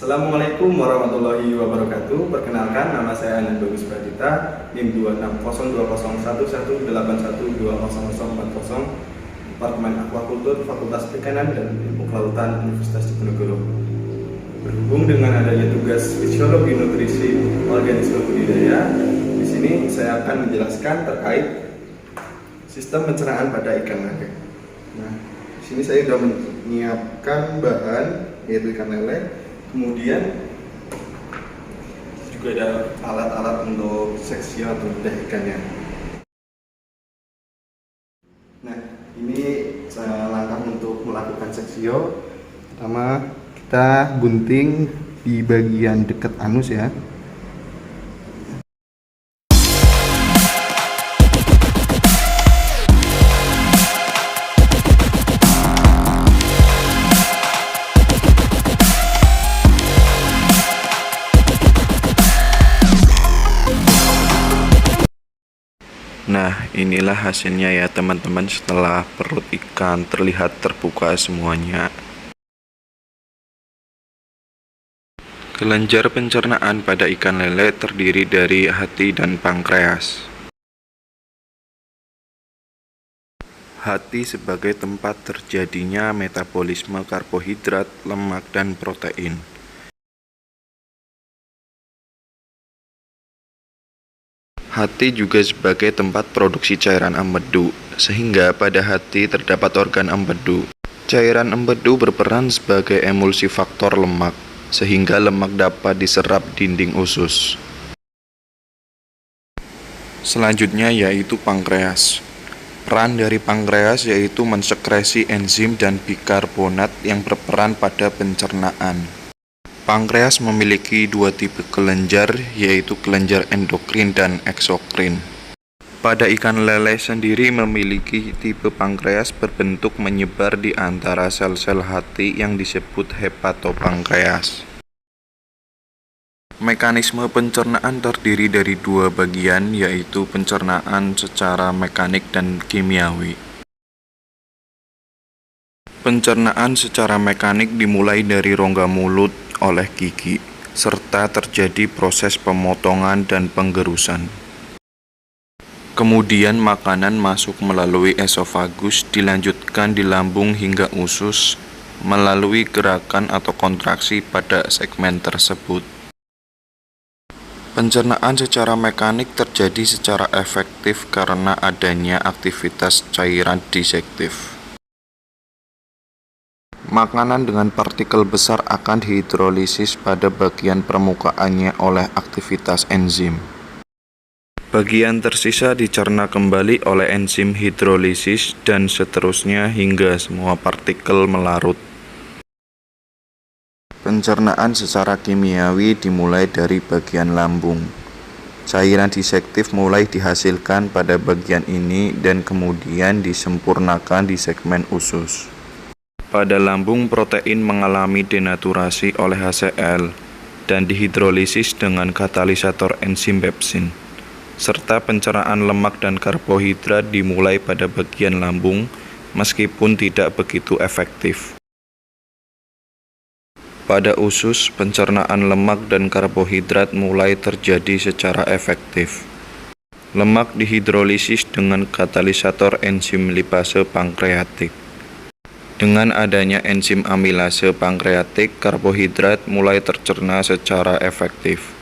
Assalamualaikum warahmatullahi wabarakatuh. Perkenalkan, nama saya Anand Bagus Pradita, NIM 26020181200040, Departemen Aquakultur, Fakultas Perikanan dan Ilmu Kelautan, Universitas Diponegoro. Berhubung dengan adanya tugas fisiologi nutrisi organisme budidaya, di sini saya akan menjelaskan terkait sistem pencernaan pada ikan lele. Nah, di sini saya sudah menyiapkan bahan, yaitu ikan lele. Kemudian juga ada alat-alat untuk seksio atau bedah ikannya. Nah, ini langkah untuk melakukan seksio. Pertama, kita gunting di bagian dekat anus ya. Nah, inilah hasilnya ya teman-teman, setelah perut ikan terlihat terbuka semuanya. Kelenjar pencernaan pada ikan lele terdiri dari hati dan pankreas. Hati sebagai tempat terjadinya metabolisme karbohidrat, lemak, dan protein. Hati juga sebagai tempat produksi cairan empedu, sehingga pada hati terdapat organ empedu. Cairan empedu berperan sebagai emulsi faktor lemak, sehingga lemak dapat diserap dinding usus. Selanjutnya yaitu pankreas. Peran dari pankreas yaitu mensekresi enzim dan bikarbonat yang berperan pada pencernaan. Pankreas memiliki dua tipe kelenjar, yaitu kelenjar endokrin dan eksokrin. Pada ikan lele sendiri memiliki tipe pankreas berbentuk menyebar di antara sel-sel hati yang disebut hepatopankreas. Mekanisme pencernaan terdiri dari dua bagian, yaitu pencernaan secara mekanik dan kimiawi. Pencernaan secara mekanik dimulai dari rongga mulut oleh gigi, serta terjadi proses pemotongan dan penggerusan. Kemudian makanan masuk melalui esofagus, dilanjutkan di lambung hingga usus, melalui gerakan atau kontraksi pada segmen tersebut. Pencernaan secara mekanik terjadi secara efektif karena adanya aktivitas cairan disektif. Makanan dengan partikel besar akan dihidrolisis pada bagian permukaannya oleh aktivitas enzim. Bagian tersisa dicerna kembali oleh enzim hidrolisis dan seterusnya hingga semua partikel melarut. Pencernaan secara kimiawi dimulai dari bagian lambung. Cairan disektif mulai dihasilkan pada bagian ini dan kemudian disempurnakan di segmen usus. Pada lambung, protein mengalami denaturasi oleh HCl dan dihidrolisis dengan katalisator enzim pepsin, serta pencernaan lemak dan karbohidrat dimulai pada bagian lambung meskipun tidak begitu efektif. Pada usus, pencernaan lemak dan karbohidrat mulai terjadi secara efektif. Lemak dihidrolisis dengan katalisator enzim lipase pankreatik. Dengan adanya enzim amilase pankreatik, karbohidrat mulai tercerna secara efektif.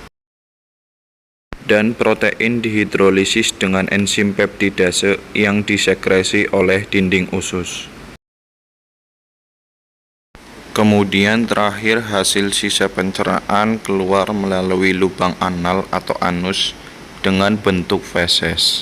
Dan protein dihidrolisis dengan enzim peptidase yang disekresi oleh dinding usus. Kemudian terakhir hasil sisa pencernaan keluar melalui lubang anal atau anus dengan bentuk feses.